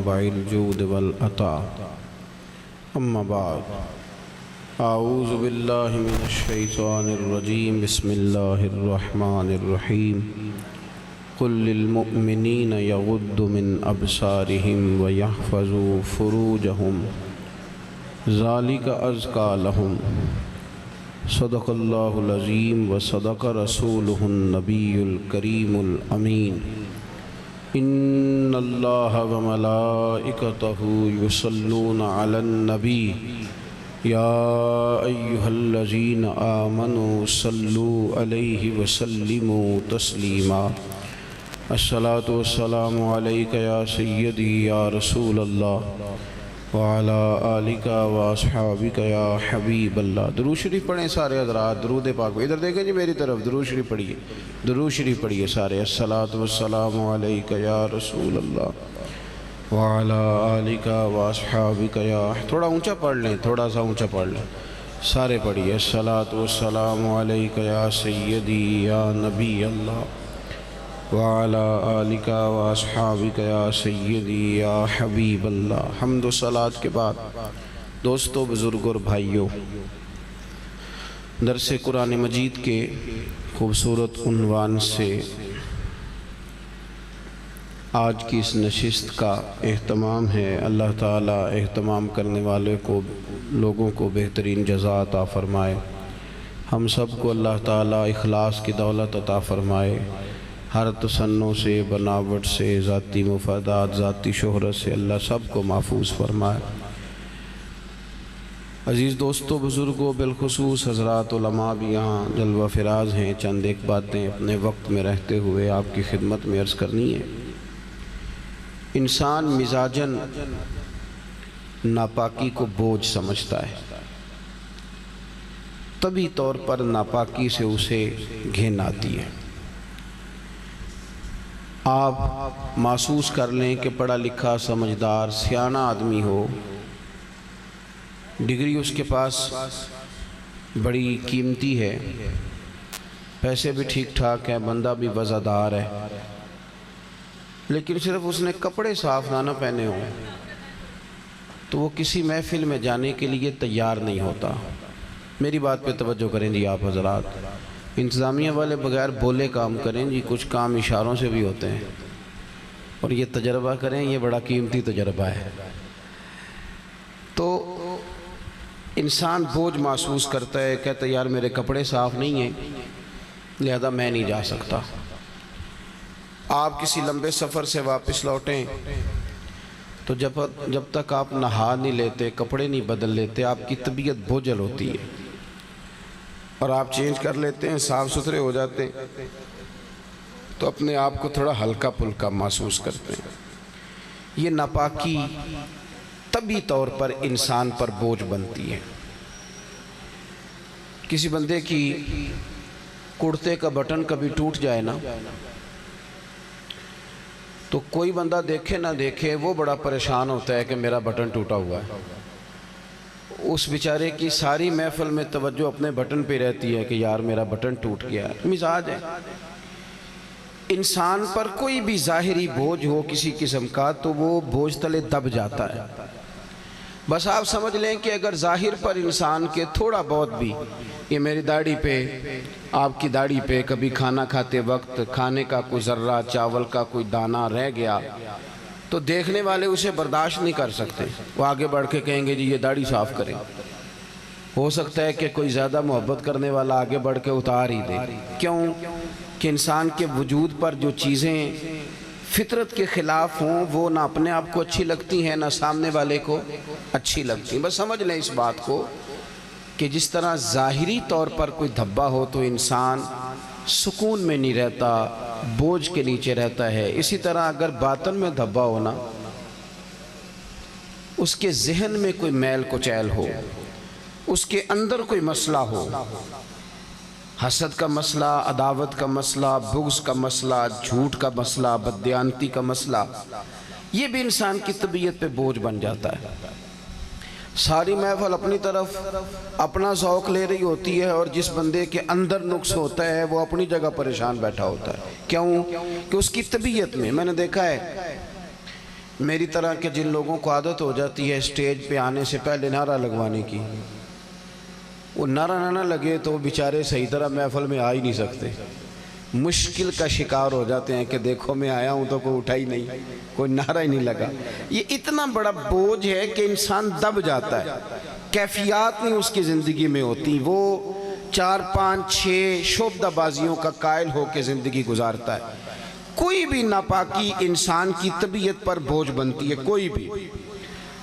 منبع الجود والعطاء اما بعد اعوذ باللہ من الشیطان الرجیم بسم اللہ الرحمن الرحیم قل للمؤمنین یغضوا من ابصارهم ویحفظوا فروجهم ذالک ازکی لہم صدق اللہ العظیم وصدق رسولہ النبی الکریم الامین ان اللہ وملائکتہ یصلون علی النبی یا ایہا الذین آمنوا صلوا علیہ وسلموا تسلیما الصلاۃ والسلام علیک یا سیدی یا رسول اللہ وعلی آلک واصحابک یا حبیب اللہ۔ درود شریف پڑھیں سارے حضرات، درود پاک ادھر دیکھیں جی میری طرف، درود شریف پڑھیے، درود شریف پڑھیے سارے۔ الصلاۃ والسلام علیک یا رسول اللہ وعلی آلک واصحابک یا، تھوڑا اونچا پڑھ لیں، تھوڑا سا اونچا پڑھ لیں سارے پڑھیے۔ الصلاۃ والسلام علیک یا سیدی یا نبی اللہ وعلی آلک واصحابک یا سیدی یا حبیب اللہ۔ حمد و صلوات کے بعد دوستو، بزرگوں اور بھائیوں، درس قرآن مجید کے خوبصورت عنوان سے آج کی اس نشست کا اہتمام ہے۔ اللہ تعالیٰ اہتمام کرنے والے کو، لوگوں کو بہترین جزا عطا فرمائے۔ ہم سب کو اللہ تعالیٰ اخلاص کی دولت عطا فرمائے، ہر تصنع سے، بناوٹ سے، ذاتی مفادات، ذاتی شہرت سے اللہ سب کو محفوظ فرمائے۔ عزیز دوستو، بزرگوں، بالخصوص حضرات علماء بھی یہاں جلوہ فراز ہیں، چند ایک باتیں اپنے وقت میں رہتے ہوئے آپ کی خدمت میں عرض کرنی ہے۔ انسان مزاجاً ناپاکی کو بوجھ سمجھتا ہے، طبعی طور پر ناپاکی سے اسے گھن آتی ہے۔ آپ محسوس کر لیں کہ پڑھا لکھا، سمجھدار، سیانہ آدمی ہو، ڈگری اس کے پاس بڑی قیمتی ہے، پیسے بھی ٹھیک ٹھاک ہیں، بندہ بھی وزادار ہے، لیکن صرف اس نے کپڑے صاف نہ پہنے ہوں تو وہ کسی محفل میں جانے کے لیے تیار نہیں ہوتا۔ میری بات پہ توجہ کریں جی آپ حضرات، انتظامیہ والے بغیر بولے کام کریں جی، کچھ کام اشاروں سے بھی ہوتے ہیں، اور یہ تجربہ کریں، یہ بڑا قیمتی تجربہ ہے۔ تو انسان بوجھ محسوس کرتا ہے، کہتا ہے یار میرے کپڑے صاف نہیں ہیں لہذا میں نہیں جا سکتا۔ آپ کسی لمبے سفر سے واپس لوٹیں تو جب تک آپ نہا نہیں لیتے، کپڑے نہیں بدل لیتے، آپ کی طبیعت بوجھل ہوتی ہے، اور آپ چینج کر لیتے ہیں، صاف ستھرے ہو جاتے ہیں تو اپنے آپ کو تھوڑا ہلکا پھلکا محسوس کرتے ہیں۔ یہ ناپاکی طبعی طور پر انسان پر بوجھ بنتی ہے۔ کسی بندے کی کرتے کا بٹن کبھی ٹوٹ جائے نا تو کوئی بندہ دیکھے نہ دیکھے وہ بڑا پریشان ہوتا ہے کہ میرا بٹن ٹوٹا ہوا ہے۔ اس بیچارے کی ساری محفل میں توجہ اپنے بٹن پہ رہتی ہے کہ یار میرا بٹن ٹوٹ گیا ہے۔ مزاج ہے انسان پر، کوئی بھی ظاہری بوجھ ہو کسی قسم کا تو وہ بوجھ تلے دب جاتا ہے۔ بس آپ سمجھ لیں کہ اگر ظاہر پر انسان کے تھوڑا بہت بھی، یہ میری داڑھی پہ، آپ کی داڑھی پہ کبھی کھانا کھاتے وقت کھانے کا کوئی ذرہ، چاول کا کوئی دانہ رہ گیا تو دیکھنے والے اسے برداشت نہیں کر سکتے، وہ آگے بڑھ کے کہیں گے جی یہ داڑھی صاف کریں۔ ہو سکتا ہے کہ کوئی زیادہ محبت کرنے والا آگے بڑھ کے اتار ہی دے۔ کیوں کہ انسان کے وجود پر جو چیزیں فطرت کے خلاف ہوں وہ نہ اپنے آپ کو اچھی لگتی ہیں نہ سامنے والے کو اچھی لگتی ہیں۔ بس سمجھ لیں اس بات کو کہ جس طرح ظاہری طور پر کوئی دھبا ہو تو انسان سکون میں نہیں رہتا، بوجھ کے نیچے رہتا ہے، اسی طرح اگر باطن میں دھبا ہونا، اس کے ذہن میں کوئی میل کچیل ہو، اس کے اندر کوئی مسئلہ ہو، حسد کا مسئلہ، عداوت کا مسئلہ، بغض کا مسئلہ، جھوٹ کا مسئلہ، بددیانتی کا مسئلہ، یہ بھی انسان کی طبیعت پہ بوجھ بن جاتا ہے۔ ساری محفل اپنی طرف اپنا ذوق لے رہی ہوتی ہے اور جس بندے کے اندر نقص ہوتا ہے وہ اپنی جگہ پریشان بیٹھا ہوتا ہے۔ کیوں کہ اس کی طبیعت میں، میں نے دیکھا ہے میری طرح کے جن لوگوں کو عادت ہو جاتی ہے اسٹیج پہ آنے سے پہلے نعرہ لگوانے کی، وہ نعرہ نہ لگے تو وہ بیچارے صحیح طرح محفل میں آ ہی نہیں سکتے، مشکل کا شکار ہو جاتے ہیں کہ دیکھو میں آیا ہوں تو کوئی اٹھا ہی نہیں، کوئی نعرہ ہی نہیں لگا۔ یہ اتنا بڑا بوجھ ہے کہ انسان دب جاتا ہے، کیفیات نہیں اس کی زندگی میں ہوتی، وہ 4 5 6 شعبدہ بازیوں کا قائل ہو کے زندگی گزارتا ہے۔ کوئی بھی ناپاکی انسان کی طبیعت پر بوجھ بنتی ہے، کوئی بھی۔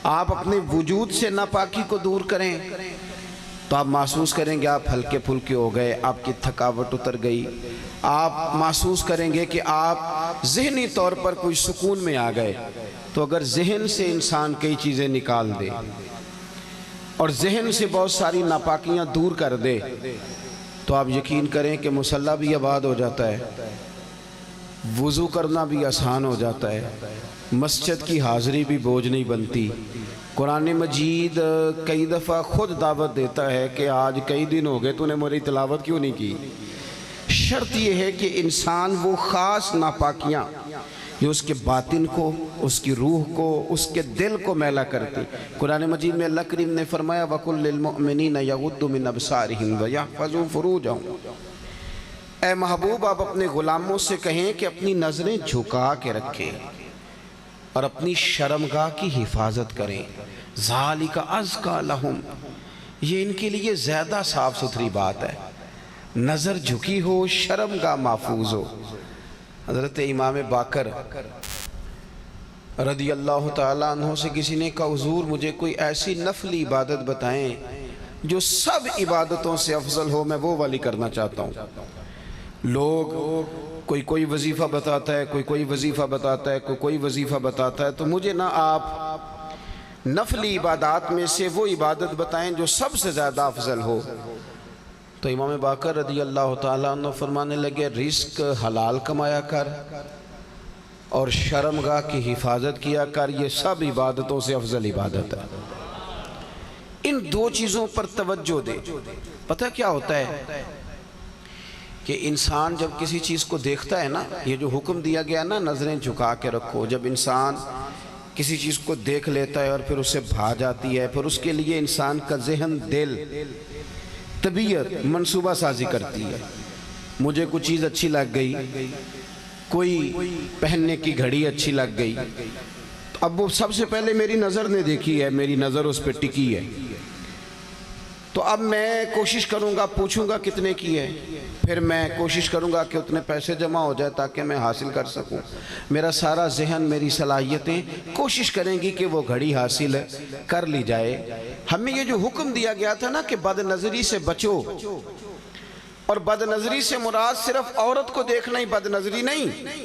آپ اپنے وجود سے ناپاکی کو دور کریں تو آپ محسوس کریں گے آپ ہلکے پھلکے ہو گئے، آپ کی تھکاوٹ اتر گئی، آپ محسوس کریں گے کہ آپ ذہنی طور پر کوئی سکون میں آ گئے۔ تو اگر ذہن سے انسان کئی چیزیں نکال دے اور ذہن سے بہت ساری ناپاکیاں دور کر دے تو آپ یقین کریں کہ مصلی بھی آباد ہو جاتا ہے، وضو کرنا بھی آسان ہو جاتا ہے، مسجد کی حاضری بھی بوجھ نہیں بنتی۔ قرآن مجید کئی دفعہ خود دعوت دیتا ہے کہ آج کئی دن ہو گئے تو نے میری تلاوت کیوں نہیں کی۔ شرط یہ ہے کہ انسان وہ خاص ناپاکیاں جو اس کے باطن کو، اس کی روح کو، اس کے دل کو میلا کرتی۔ قرآن مجید میں اللہ کریم نے فرمایا وَقُلْ لِلْمُؤْمِنِينَ يَغُضُّوا مِنْ أَبْصَارِهِمْ وَيَحْفَظُوا فُرُوجَهُمْ۔ اے محبوب آپ اپنے غلاموں سے کہیں کہ اپنی نظریں جھکا کے رکھیں اور اپنی شرمگاہ کی حفاظت کریں۔ ذَلِكَ أَزْكَىٰ لَهُمْ، یہ ان کے لیے زیادہ صاف ستھری بات ہے۔ نظر جھکی ہو، شرمگاہ محفوظ ہو۔ حضرت امام باقر رضی اللہ تعالیٰ عنہ سے کسی نے کہا حضور مجھے کوئی ایسی نفلی عبادت بتائیں جو سب عبادتوں سے افضل ہو، میں وہ والی کرنا چاہتا ہوں۔ لوگ کوئی وظیفہ بتاتا ہے، کوئی وظیفہ بتاتا ہے، کوئی وظیفہ بتاتا ہے، تو مجھے نہ آپ نفلی عبادات میں سے وہ عبادت بتائیں جو سب سے زیادہ افضل ہو۔ تو امام باقر رضی اللہ تعالیٰ عنہ فرمانے لگے رزق حلال کمایا کر اور شرمگاہ کی حفاظت کیا کر، یہ سب عبادتوں سے افضل عبادت ہے۔ ان دو چیزوں پر توجہ دے۔ پتہ کیا ہوتا ہے کہ انسان جب کسی چیز کو دیکھتا ہے نا، یہ جو حکم دیا گیا نا نظریں جھکا کے رکھو، جب انسان کسی چیز کو دیکھ لیتا ہے اور پھر اسے بھا جاتی ہے، پھر اس کے لیے انسان کا ذہن، دل، طبیعت منصوبہ سازی کرتی ہے۔ مجھے کوئی چیز اچھی لگ گئی، کوئی پہننے کی گھڑی اچھی لگ گئی، اب وہ سب سے پہلے میری نظر نے دیکھی ہے، میری نظر اس پہ ٹکی ہے، تو اب میں کوشش کروں گا، پوچھوں گا کتنے کی ہے، پھر میں کوشش کروں گا کہ اتنے پیسے جمع ہو جائے تاکہ میں حاصل کر سکوں۔ میرا سارا ذہن، میری صلاحیتیں کوشش کریں گی کہ وہ گھڑی حاصل کر لی جائے۔ ہمیں یہ جو حکم دیا گیا تھا نا کہ بد نظری سے بچو، اور بد نظری سے مراد صرف عورت کو دیکھنا ہی بد نظری نہیں۔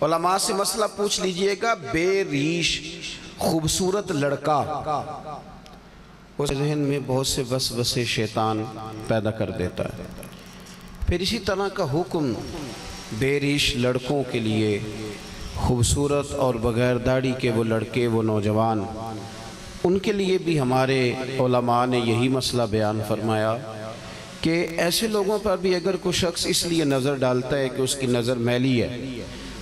علماء سے مسئلہ پوچھ لیجئے گا، بے ریش خوبصورت لڑکا اس ذہن میں بہت سے وسوسے شیطان پیدا کر دیتا ہے۔ پھر اسی طرح کا حکم بے ریش لڑکوں کے لیے، خوبصورت اور بغیر داڑھی کے وہ لڑکے، وہ نوجوان، ان کے لیے بھی ہمارے علماء نے یہی مسئلہ بیان فرمایا کہ ایسے لوگوں پر بھی اگر کوئی شخص اس لیے نظر ڈالتا ہے کہ اس کی نظر میلی ہے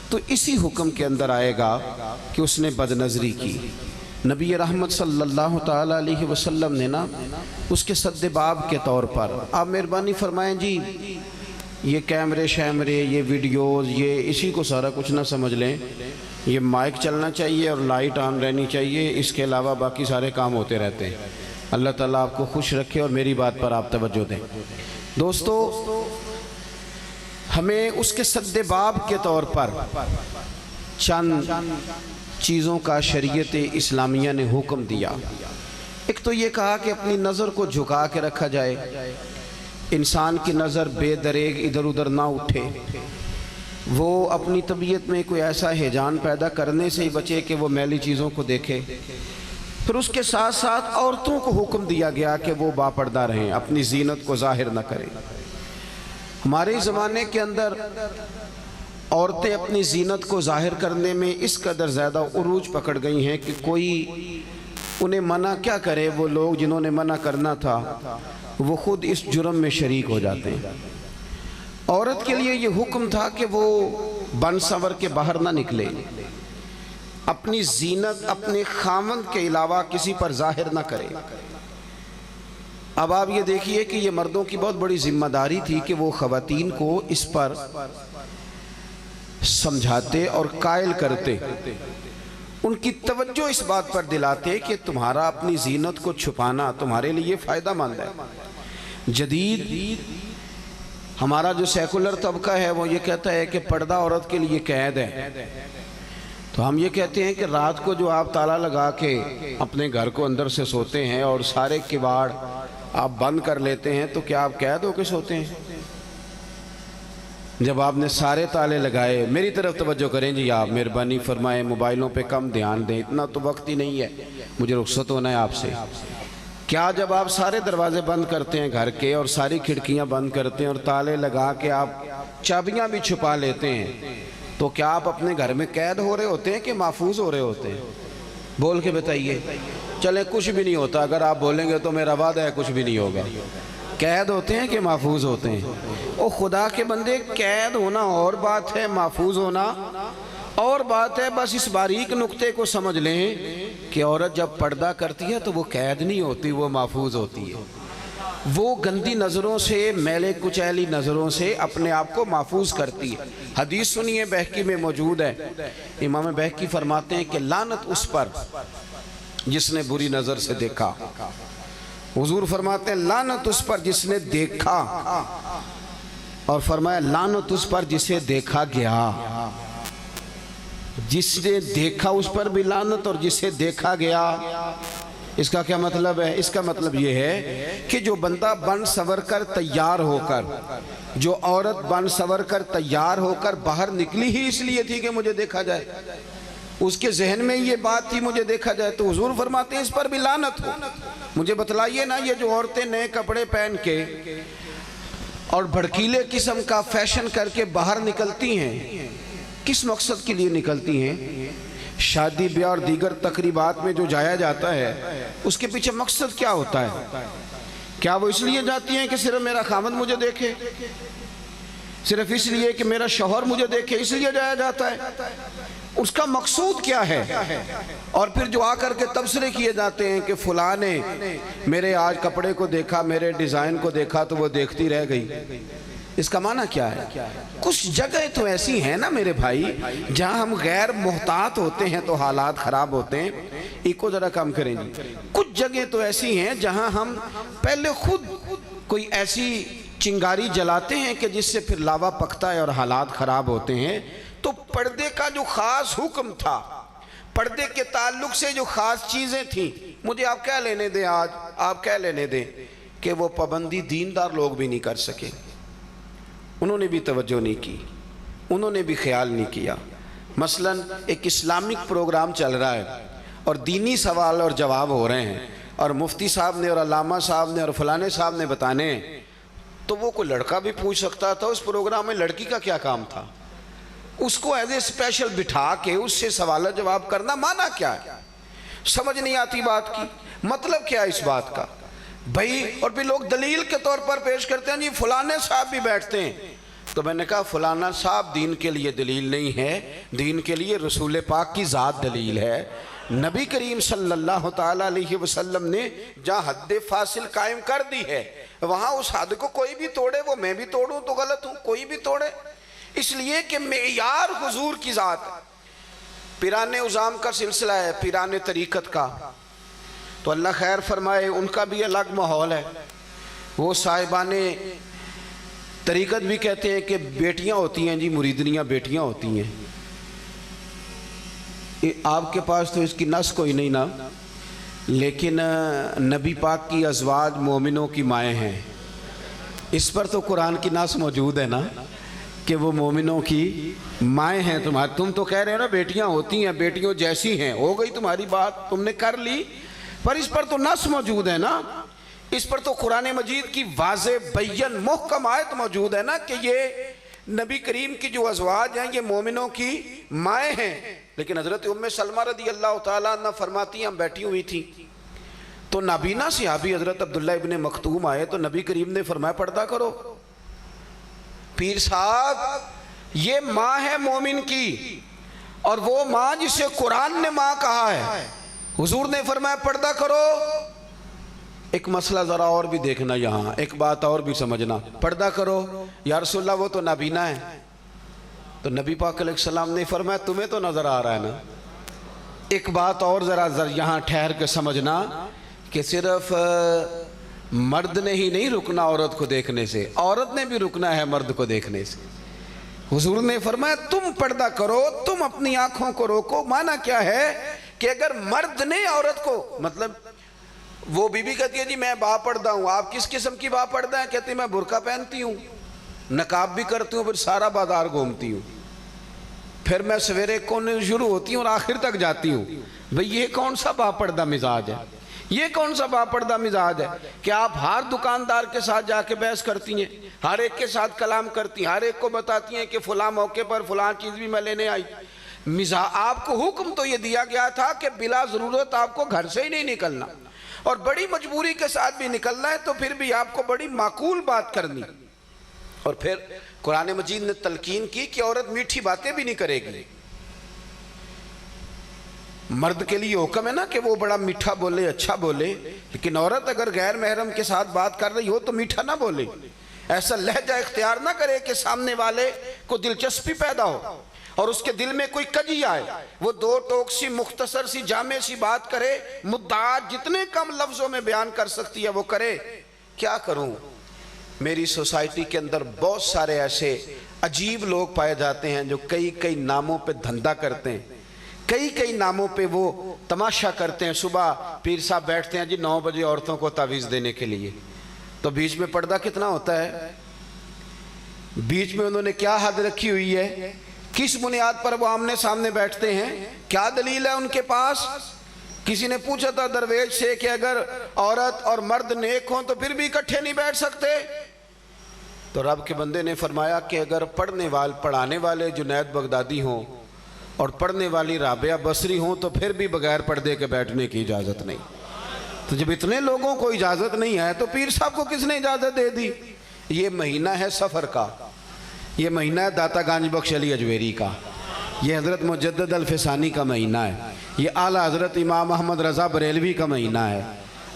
تو اسی حکم کے اندر آئے گا کہ اس نے بد نظری کی۔ نبی رحمت صلی اللہ تعالیٰ علیہ وسلم نے نا اس کے سد باب کے طور پر، آپ مہربانی فرمائیں جی یہ کیمرے شیمرے، یہ ویڈیوز، یہ اسی کو سارا کچھ نہ سمجھ لیں، یہ مائک چلنا چاہیے اور لائٹ آن رہنی چاہیے، اس کے علاوہ باقی سارے کام ہوتے رہتے ہیں۔ اللہ تعالیٰ آپ کو خوش رکھے اور میری بات پر آپ توجہ دیں۔ دوستو ہمیں اس کے سد باب کے طور پر چند چیزوں کا شریعت اسلامیہ نے حکم دیا۔ ایک تو یہ کہا کہ اپنی نظر کو جھکا کے رکھا جائے، انسان کی نظر بے دریغ ادھر ادھر نہ اٹھے، وہ اپنی طبیعت میں کوئی ایسا ہیجان پیدا کرنے سے ہی بچے کہ وہ میلی چیزوں کو دیکھے۔ پھر اس کے ساتھ ساتھ عورتوں کو حکم دیا گیا کہ وہ باپردہ رہیں، اپنی زینت کو ظاہر نہ کریں۔ ہمارے زمانے کے اندر عورتیں اپنی زینت کو ظاہر کرنے میں اس قدر زیادہ عروج پکڑ گئی ہیں کہ کوئی انہیں منع کیا کرے، وہ لوگ جنہوں نے منع کرنا تھا وہ خود اس جرم میں شریک ہو جاتے ہیں۔ عورت کے لیے یہ حکم تھا کہ وہ بن سنور کے باہر نہ نکلے، اپنی زینت اپنے خاوند کے علاوہ کسی پر ظاہر نہ کرے۔ اب آپ یہ دیکھیے کہ یہ مردوں کی بہت بڑی ذمہ داری تھی کہ وہ خواتین کو اس پر سمجھاتے اور قائل کرتے، ان کی توجہ اس بات پر دلاتے کہ تمہارا اپنی زینت کو چھپانا تمہارے لیے فائدہ مند ہے۔ جدید ہمارا جو سیکولر طبقہ ہے وہ یہ کہتا ہے کہ پردہ عورت کے لیے قید ہے، تو ہم یہ کہتے ہیں کہ رات کو جو آپ تالا لگا کے اپنے گھر کو اندر سے سوتے ہیں اور سارے کباڑ آپ بند کر لیتے ہیں تو کیا آپ قید ہو کے سوتے ہیں؟ جب آپ نے سارے تالے لگائے، میری طرف توجہ کریں جی، آپ مہربانی فرمائیں، موبائلوں پہ کم دھیان دیں، اتنا تو وقت ہی نہیں ہے، مجھے رخصت ہونا ہے آپ سے۔ کیا جب آپ سارے دروازے بند کرتے ہیں گھر کے اور ساری کھڑکیاں بند کرتے ہیں اور تالے لگا کے آپ چابیاں بھی چھپا لیتے ہیں تو کیا آپ اپنے گھر میں قید ہو رہے ہوتے ہیں کہ محفوظ ہو رہے ہوتے ہیں؟ بول کے بتائیے۔ چلیں کچھ بھی نہیں ہوتا، اگر آپ بولیں گے تو میرا وعدہ ہے کچھ بھی نہیں ہوگا۔ قید ہوتے ہیں کہ محفوظ ہوتے ہیں؟ او خدا کے بندے، قید ہونا اور بات ہے، محفوظ ہونا اور بات ہے۔ بس اس باریک نقطے کو سمجھ لیں کہ عورت جب پردہ کرتی ہے تو وہ قید نہیں ہوتی، وہ محفوظ ہوتی ہے۔ وہ گندی نظروں سے، میلے کچیلی نظروں سے اپنے آپ کو محفوظ کرتی ہے۔ حدیث سنیے، بہقی میں موجود ہے، امام بہقی فرماتے ہیں کہ لعنت اس پر جس نے بری نظر سے دیکھا۔ حضور فرماتے ہیں لعنت اس پر جس نے دیکھا، اور فرمایا لعنت اس پر جسے دیکھا گیا۔ جس نے دیکھا اس پر بھی لعنت اور جسے دیکھا گیا۔ اس کا کیا مطلب ہے؟ اس کا مطلب یہ ہے کہ جو بندہ بن سور کر تیار ہو کر، جو عورت بن سور کر تیار ہو کر باہر نکلی ہی اس لیے تھی کہ مجھے دیکھا جائے، اس کے ذہن میں یہ بات تھی مجھے دیکھا جائے، تو حضور فرماتے ہیں اس پر بھی لعنت ہو۔ مجھے بتلائیے نا، یہ جو عورتیں نئے کپڑے پہن کے اور بھڑکیلے قسم کا فیشن کر کے باہر نکلتی ہیں، کس مقصد کے لیے نکلتی ہیں؟ شادی بیاہ اور دیگر تقریبات میں جو جایا جاتا ہے اس کے پیچھے مقصد کیا ہوتا ہے؟ کیا وہ اس لیے جاتی ہیں کہ صرف میرا خاوند مجھے دیکھے، صرف اس لیے کہ میرا شوہر مجھے دیکھے، اس لیے جایا جاتا ہے؟ اس کا مقصود کیا ہے؟ اور پھر جو آ کر کے تبصرے کیے جاتے ہیں کہ فلاں نے میرے آج کپڑے کو دیکھا، میرے ڈیزائن کو دیکھا تو وہ دیکھتی رہ گئی، اس کا معنی کیا ہے؟ کچھ جگہ تو ایسی ہیں نا میرے بھائی جہاں ہم غیر محتاط ہوتے ہیں تو حالات خراب ہوتے ہیں۔ ایک کو ذرا کم کریں جی۔ کچھ جگہ تو ایسی ہیں جہاں ہم پہلے خود کوئی ایسی چنگاری جلاتے ہیں کہ جس سے پھر لاوا پکتا ہے اور حالات خراب ہوتے ہیں۔ تو پردے کا جو خاص حکم تھا، پردے کے تعلق سے جو خاص چیزیں تھیں، مجھے آپ کہہ لینے دیں، آج آپ کہہ لینے دیں کہ وہ پابندی دیندار لوگ بھی نہیں کر سکے، انہوں نے بھی توجہ نہیں کی، انہوں نے بھی خیال نہیں کیا۔ مثلا ایک اسلامک پروگرام چل رہا ہے اور دینی سوال اور جواب ہو رہے ہیں اور مفتی صاحب نے اور علامہ صاحب نے اور فلانے صاحب نے بتانے ہیں، تو وہ کوئی لڑکا بھی پوچھ سکتا تھا اس پروگرام میں لڑکی کا کیا کام تھا؟ اس کو ایز اے اسپیشل بٹھا کے اس سے سوال جواب کرنا معنی کیا ہے؟ سمجھ نہیں آتی بات کی، مطلب کیا ہے اس بات کا بھائی؟ اور بھی لوگ دلیل کے طور پر پیش کرتے ہیں جی فلانے صاحب بھی بیٹھتے ہیں، تو میں نے کہا فلانا صاحب دین کے لیے دلیل نہیں ہے، دین کے لیے رسول پاک کی ذات دلیل ہے۔ نبی کریم صلی اللہ تعالیٰ علیہ وسلم نے جہاں حد فاصل قائم کر دی ہے وہاں اس حد کو کوئی بھی توڑے، وہ میں بھی توڑوں تو غلط ہوں، کوئی بھی توڑے، اس لیے کہ معیار حضور کی ذات ہے۔ پیران عظام کا سلسلہ ہے، پیران طریقت کا، تو اللہ خیر فرمائے، ان کا بھی الگ ماحول ہے۔ وہ صاحبان طریقت بھی کہتے ہیں کہ بیٹیاں ہوتی ہیں جی، مریدنیاں بیٹیاں ہوتی ہیں۔ آپ کے پاس تو اس کی نص کوئی نہیں نا، لیکن نبی پاک کی ازواج مومنوں کی مائیں ہیں، اس پر تو قرآن کی نص موجود ہے نا کہ وہ مومنوں کی مائیں ہیں تمہاری۔ تم تو کہہ رہے ہو نا بیٹیاں ہوتی ہیں، بیٹیوں جیسی ہیں، ہو گئی تمہاری بات، تم نے کر لی، پر اس پر تو نص موجود ہے نا، اس پر تو قرآن مجید کی واضح بین محکم آیت موجود ہے نا کہ یہ نبی کریم کی جو ازواج ہیں یہ مومنوں کی مائیں ہیں۔ لیکن حضرت ام سلمہ رضی اللہ تعالیٰ عنہ فرماتی ہیں ہم بیٹھی ہوئی تھی تو نابینا صحابی حضرت عبداللہ ابن مکتوم آئے تو نبی کریم نے فرمایا پردہ کرو۔ پیر صاحب یہ ماں ہے مومن کی، اور وہ ماں جسے قرآن نے ماں کہا ہے، حضور نے فرمایا پردہ کرو۔ ایک مسئلہ ذرا اور بھی دیکھنا، یہاں ایک بات اور بھی سمجھنا، پردہ کرو یا رسول اللہ وہ تو نابینا ہے، تو نبی پاک علیہ السلام نے فرمایا تمہیں تو نظر آ رہا ہے نا۔ ایک بات اور ذرا یہاں ٹھہر کے سمجھنا کہ صرف مرد نے ہی نہیں رکنا عورت کو دیکھنے سے، عورت نے بھی رکنا ہے مرد کو دیکھنے سے۔ حضور نے فرمایا تم پردہ کرو، تم اپنی آنکھوں کو روکو۔ معنی کیا ہے کہ اگر مرد نے عورت کو، مطلب وہ بی بی کہتی ہے جی میں با پردہ ہوں، آپ کس قسم کی با پردہ ہیں؟ کہتی میں برقع پہنتی ہوں، نقاب بھی کرتی ہوں، پھر سارا بازار گھومتی ہوں، پھر میں سویرے کونے شروع ہوتی ہوں اور آخر تک جاتی ہوں۔ بھئی یہ کون سا با پردہ مزاج ہے؟ یہ کون سا با پردہ مزاج ہے کہ آپ ہر دکاندار کے ساتھ جا کے بحث کرتی ہیں، ہر ایک کے ساتھ کلام کرتی ہیں، ہر ایک کو بتاتی ہیں کہ فلاں موقع پر فلاں چیز بھی میں لینے آئی۔ آپ کو حکم تو یہ دیا گیا تھا کہ بلا ضرورت آپ کو گھر سے ہی نہیں نکلنا، اور بڑی مجبوری کے ساتھ بھی نکلنا ہے تو پھر بھی آپ کو بڑی معقول بات کرنی۔ اور پھر قرآن مجید نے تلقین کی کہ عورت میٹھی باتیں بھی نہیں کرے گی۔ مرد کے لیے حکم ہے نا کہ وہ بڑا میٹھا بولے، اچھا بولے، لیکن عورت اگر غیر محرم کے ساتھ بات کر رہی ہو تو میٹھا نہ بولے، ایسا لہجہ اختیار نہ کرے کہ سامنے والے کو دلچسپی پیدا ہو اور اس کے دل میں کوئی کجی آئے، وہ دو ٹوک سی مختصر سی جامع سی بات کرے، مدعات جتنے کم لفظوں میں بیان کر سکتی ہے وہ کرے۔ کیا کروں، میری سوسائٹی کے اندر بہت سارے ایسے عجیب لوگ پائے جاتے ہیں جو کئی ناموں پہ دھندا کرتے ہیں، کئی ناموں پہ وہ تماشا کرتے ہیں۔ صبح پیر صاحب بیٹھتے ہیں جی 9 بجے عورتوں کو تعویذ دینے کے لیے، تو بیچ میں پردہ کتنا ہوتا ہے؟ بیچ میں انہوں نے کیا حد رکھی ہوئی ہے؟ کس بنیاد پر وہ آمنے سامنے بیٹھتے ہیں؟ کیا دلیل ہے ان کے پاس؟ کسی نے پوچھا تھا درویش سے کہ اگر عورت اور مرد نیک ہوں تو پھر بھی اکٹھے نہیں بیٹھ سکتے؟ تو رب کے بندے نے فرمایا کہ اگر پڑھانے والے جنید بغدادی ہوں اور پڑھنے والی رابعہ بصری ہوں تو پھر بھی بغیر پردے کے بیٹھنے کی اجازت نہیں۔ تو جب اتنے لوگوں کو اجازت نہیں ہے تو پیر صاحب کو کس نے اجازت دے دی؟ یہ مہینہ ہے سفر کا، یہ مہینہ ہے داتا گانج بخش علی اجویری کا، یہ حضرت مجدد الفسانی کا مہینہ ہے، یہ اعلیٰ حضرت امام احمد رضا بریلوی کا مہینہ ہے۔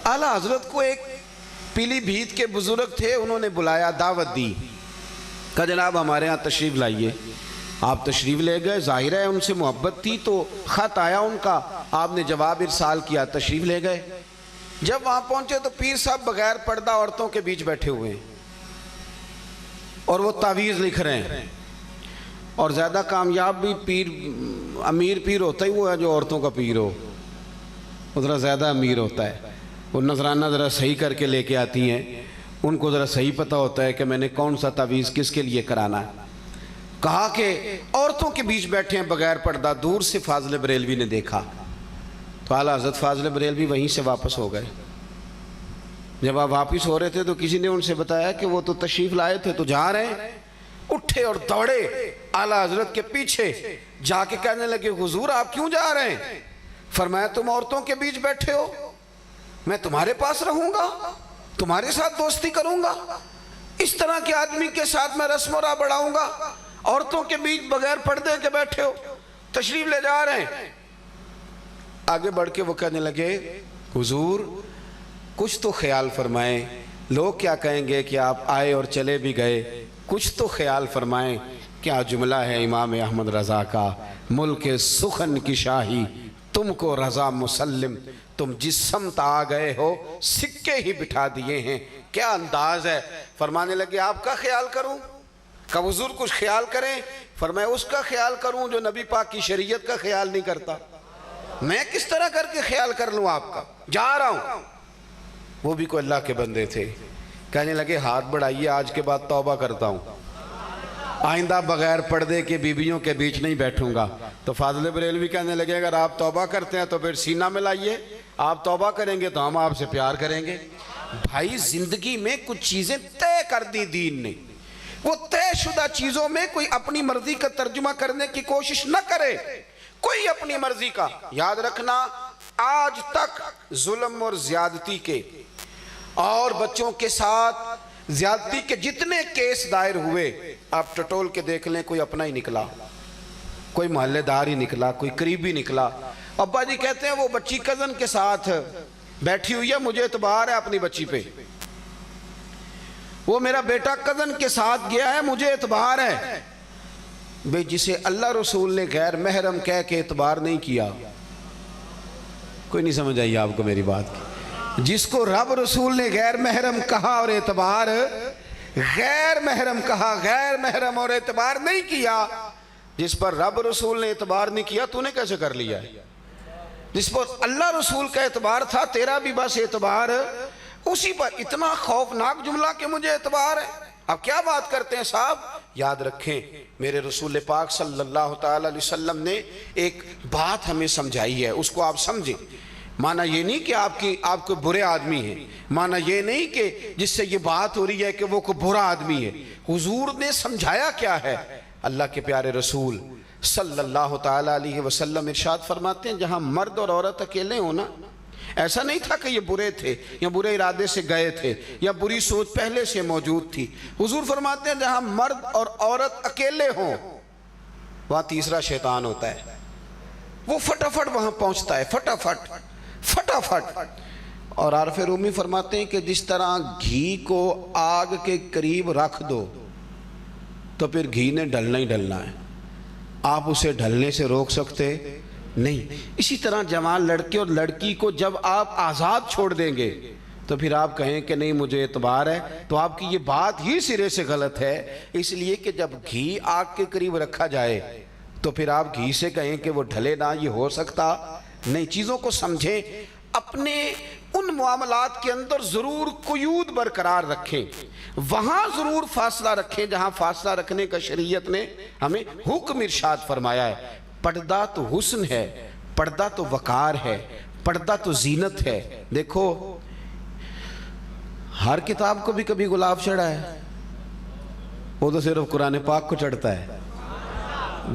اعلیٰ حضرت کو ایک پیلی بھیت کے بزرگ تھے، انہوں نے بلایا، دعوت دی، کہا جناب ہمارے ہاں تشریف لائیے۔ آپ تشریف لے گئے، ظاہر ہے ان سے محبت تھی تو خط آیا ان کا، آپ نے جواب ارسال کیا، تشریف لے گئے۔ جب وہاں پہنچے تو پیر صاحب بغیر پردہ عورتوں کے بیچ بیٹھے ہوئے ہیں اور وہ تعویذ لکھ رہے ہیں، اور زیادہ کامیاب بھی پیر، امیر پیر ہوتا ہی وہ ہے جو عورتوں کا پیر ہو، وہ ذرا زیادہ امیر ہوتا ہے، وہ نذرانہ ذرا صحیح کر کے لے کے آتی ہیں، ان کو ذرا صحیح پتہ ہوتا ہے کہ میں نے کون سا تعویذ کس کے لیے کرانا ہے۔ کہا کہ عورتوں کے بیچ بیٹھے ہیں بغیر پردہ۔ دور سے فاضل بریلوی نے دیکھا تو اعلیٰ حضرت فاضل بریلوی وہیں سے واپس ہو گئے۔ جب آپ واپس ہو رہے تھے تو کسی نے ان سے بتایا کہ وہ تو تشریف لائے تھے تو جا رہے ہیں۔ اٹھے اور دوڑے اعلیٰ حضرت کے پیچھے جا کے کہنے لگے حضور آپ کیوں جا رہے ہیں؟ فرمایا تم عورتوں کے بیچ بیٹھے ہو، میں تمہارے پاس رہوں گا، تمہارے ساتھ دوستی کروں گا، اس طرح کے آدمی کے ساتھ میں رسم و راہ بڑھاؤں گا؟ عورتوں کے بیچ بغیر پردے کے بیٹھے ہو، تشریف لے جا رہے ہیں۔ آگے بڑھ کے وہ کہنے لگے حضور کچھ تو خیال فرمائیں، لوگ کیا کہیں گے کہ آپ آئے اور چلے بھی گئے، کچھ تو خیال فرمائیں۔ کیا جملہ ہے امام احمد رضا کا، ملک سخن کی شاہی تم کو رضا مسلم، تم جس سمت آ گئے ہو سکے ہی بٹھا دیے ہیں۔ کیا انداز ہے! فرمانے لگے آپ کا خیال کروں؟ کہ حضور کچھ خیال کریں؟ فرمایا اس کا خیال کروں جو نبی پاک کی شریعت کا خیال نہیں کرتا، میں کس طرح کر کے خیال کر لوں آپ کا؟ جا رہا ہوں۔ وہ بھی کوئی اللہ کے بندے تھے، کہنے لگے ہاتھ بڑھائیے، آج کے بعد توبہ کرتا ہوں، آئندہ بغیر پردے کے بیویوں کے بیچ نہیں بیٹھوں گا۔ تو فاضل بریلوی کہنے لگے اگر آپ توبہ کرتے ہیں تو پھر سینہ میں لائیے، آپ توبہ کریں گے تو ہم آپ سے پیار کریں گے۔ بھائی زندگی میں کچھ چیزیں طے کر دی دین نے، وہ طے شدہ چیزوں میں کوئی اپنی مرضی کا ترجمہ کرنے کی کوشش نہ کرے، کوئی اپنی مرضی کا۔ یاد رکھنا آج تک ظلم اور زیادتی کے اور بچوں کے ساتھ زیادتی کے جتنے کیس دائر ہوئے آپ ٹٹول کے دیکھ لیں، کوئی اپنا ہی نکلا، کوئی محلے دار ہی نکلا، کوئی قریبی نکلا۔ ابا جی کہتے ہیں وہ بچی کزن کے ساتھ بیٹھی ہوئی ہے، مجھے اعتبار ہے اپنی بچی پہ۔ وہ میرا بیٹا کزن کے ساتھ گیا ہے، مجھے اعتبار ہے۔ بھئی جسے اللہ رسول نے غیر محرم کہہ کے اعتبار نہیں کیا، کوئی نہیں سمجھ آئی آپ کو میری بات کی؟ جس کو رب رسول نے غیر محرم کہا اور اعتبار غیر محرم کہا، غیر محرم اور اعتبار نہیں کیا، جس پر رب رسول نے اعتبار نہیں کیا تو نے کیسے کر لیا ہے؟ جس پر اللہ رسول کا اعتبار تھا، تیرا بھی بس اعتبار اسی پر۔ اتنا خوفناک جملہ کہ مجھے اعتبار ہے۔ اب کیا بات کرتے ہیں صاحب؟ یاد رکھیں میرے رسول پاک صلی اللہ تعالی علیہ وسلم نے ایک بات ہمیں سمجھائی ہے، اس کو آپ سمجھیں۔ معنی یہ نہیں کہ آپ کو برے آدمی ہیں، معنی یہ نہیں کہ جس سے یہ بات ہو رہی ہے کہ وہ کوئی برا آدمی ہے۔ حضور نے سمجھایا کیا ہے؟ اللہ کے پیارے رسول صلی اللہ تعالی علیہ وسلم ارشاد فرماتے ہیں جہاں مرد اور عورت اکیلے ہونا، ایسا نہیں تھا کہ یہ برے تھے یا برے ارادے سے گئے تھے یا بری سوچ پہلے سے موجود تھی۔ حضور فرماتے ہیں جہاں مرد اور عورت اکیلے ہوں وہاں تیسرا شیطان ہوتا ہے، وہ فٹافٹ وہاں پہنچتا ہے، فٹافٹ۔ اور عارف رومی فرماتے ہیں کہ جس طرح گھی کو آگ کے قریب رکھ دو تو پھر گھی نے ڈلنا ہی ڈلنا ہے، آپ اسے ڈھلنے سے روک سکتے نہیں۔ اسی طرح جوان لڑکے اور لڑکی کو جب آپ آزاد چھوڑ دیں گے تو پھر آپ کہیں کہ نہیں مجھے اعتبار ہے، تو آپ کی یہ بات ہی سرے سے غلط ہے۔ اس لیے کہ جب گھی آگ کے قریب رکھا جائے تو پھر آپ گھی سے کہیں کہ وہ ڈھلے نہ، یہ ہو سکتا نہیں۔ چیزوں کو سمجھیں، اپنے ان معاملات کے اندر ضرور قیود برقرار رکھیں، وہاں ضرور فاصلہ رکھیں جہاں فاصلہ رکھنے کا شریعت نے ہمیں حکم ارشاد فرمایا ہے۔ پردہ تو حسن ہے، پردہ تو وقار ہے، پردہ تو زینت ہے۔ دیکھو ہر کتاب کو بھی کبھی غلاف چڑھا ہے، وہ تو صرف قرآن پاک کو چڑھتا ہے۔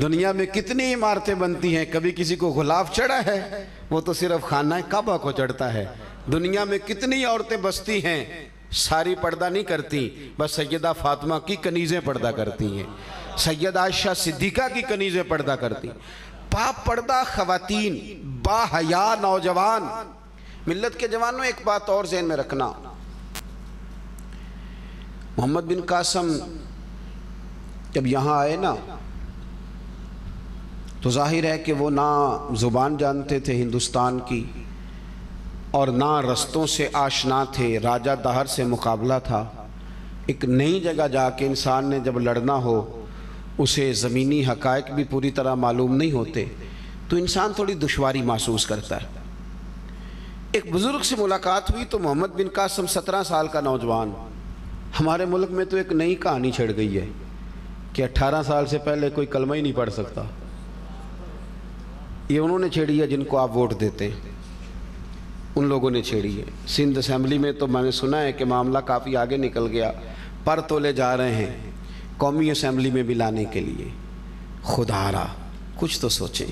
دنیا میں کتنی عمارتیں بنتی ہیں، کبھی کسی کو غلاف چڑھا ہے؟ وہ تو صرف خانہ کعبہ کو چڑھتا ہے۔ دنیا میں کتنی عورتیں بستی ہیں، ساری پردہ نہیں کرتی، بس سیدہ فاطمہ کی کنیزیں پردہ کرتی ہیں، سیدہ عائشہ صدیقہ کی کنیزیں پردہ کرتی ہیں۔ پاک پردہ خواتین، با حیا نوجوان۔ ملت کے جوانوں ایک بات اور ذہن میں رکھنا، محمد بن قاسم جب یہاں آئے نا تو ظاہر ہے کہ وہ نہ زبان جانتے تھے ہندوستان کی اور نہ رستوں سے آشنا تھے، راجہ دہر سے مقابلہ تھا۔ ایک نئی جگہ جا کے انسان نے جب لڑنا ہو، اسے زمینی حقائق بھی پوری طرح معلوم نہیں ہوتے تو انسان تھوڑی دشواری محسوس کرتا ہے۔ ایک بزرگ سے ملاقات ہوئی تو محمد بن قاسم 17 سال کا نوجوان۔ ہمارے ملک میں تو ایک نئی کہانی چھڑ گئی ہے کہ 18 سال سے پہلے کوئی کلمہ ہی نہیں پڑھ سکتا۔ یہ انہوں نے چھیڑی ہے جن کو آپ ووٹ دیتے ہیں، ان لوگوں نے چھیڑی ہے۔ سندھ اسمبلی میں تو میں نے سنا ہے کہ معاملہ کافی آگے نکل گیا، پر تولے جا رہے ہیں قومی اسمبلی میں بھی لانے کے لیے۔ خدا را کچھ تو سوچیں،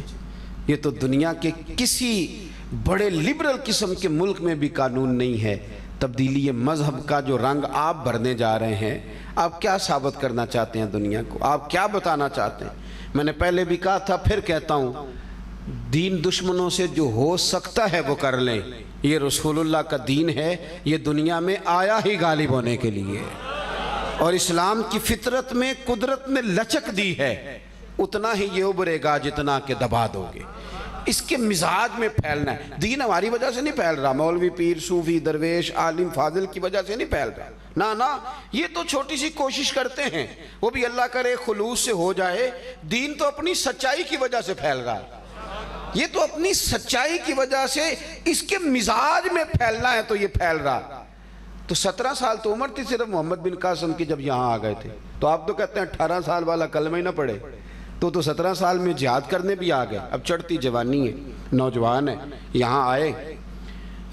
یہ تو دنیا کے کسی بڑے لبرل قسم کے ملک میں بھی قانون نہیں ہے۔ تبدیلی مذہب کا جو رنگ آپ بھرنے جا رہے ہیں، آپ کیا ثابت کرنا چاہتے ہیں دنیا کو؟ آپ کیا بتانا چاہتے ہیں؟ میں نے پہلے بھی کہا تھا، پھر کہتا ہوں، دین دشمنوں سے جو ہو سکتا ہے وہ کر لیں۔ یہ رسول اللہ کا دین ہے، یہ دنیا میں آیا ہی غالب ہونے کے لیے، اور اسلام کی فطرت میں قدرت نے لچک دی ہے، اتنا ہی یہ ابھرے گا جتنا کہ دبا دو گے۔ اس کے مزاج میں پھیلنا ہے۔ دین ہماری وجہ سے نہیں پھیل رہا، مولوی پیر صوفی درویش عالم فاضل کی وجہ سے نہیں پھیل رہا، نہ یہ تو چھوٹی سی کوشش کرتے ہیں، وہ بھی اللہ کرے خلوص سے ہو جائے۔ دین تو اپنی سچائی کی وجہ سے پھیل رہا ہے، یہ تو اپنی سچائی کی وجہ سے اس کے مزاج میں پھیلنا ہے تو یہ پھیل رہا۔ تو 17 سال تو عمر تھی صرف محمد بن قاسم کی جب یہاں آ گئے تھے، تو آپ تو کہتے ہیں 18 سال والا کلمہ ہی نہ پڑھے، تو 17 سال میں جہاد کرنے بھی آ گئے۔ اب چڑھتی جوانی ہے، نوجوان ہے، یہاں آئے،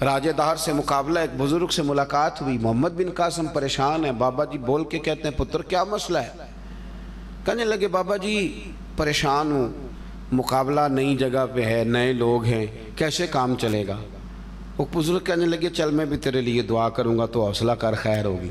راجہ دہر سے مقابلہ، ایک بزرگ سے ملاقات ہوئی۔ محمد بن قاسم پریشان ہے، بابا جی بول کے کہتے ہیں پتر کیا مسئلہ ہے؟ کہنے لگے بابا جی پریشان ہوں، مقابلہ نئی جگہ پہ ہے، نئے لوگ ہیں، کیسے کام چلے گا؟ وہ بزرگ کہنے لگے چل میں بھی تیرے لیے دعا کروں گا تو حوصلہ کر، خیر ہوگی۔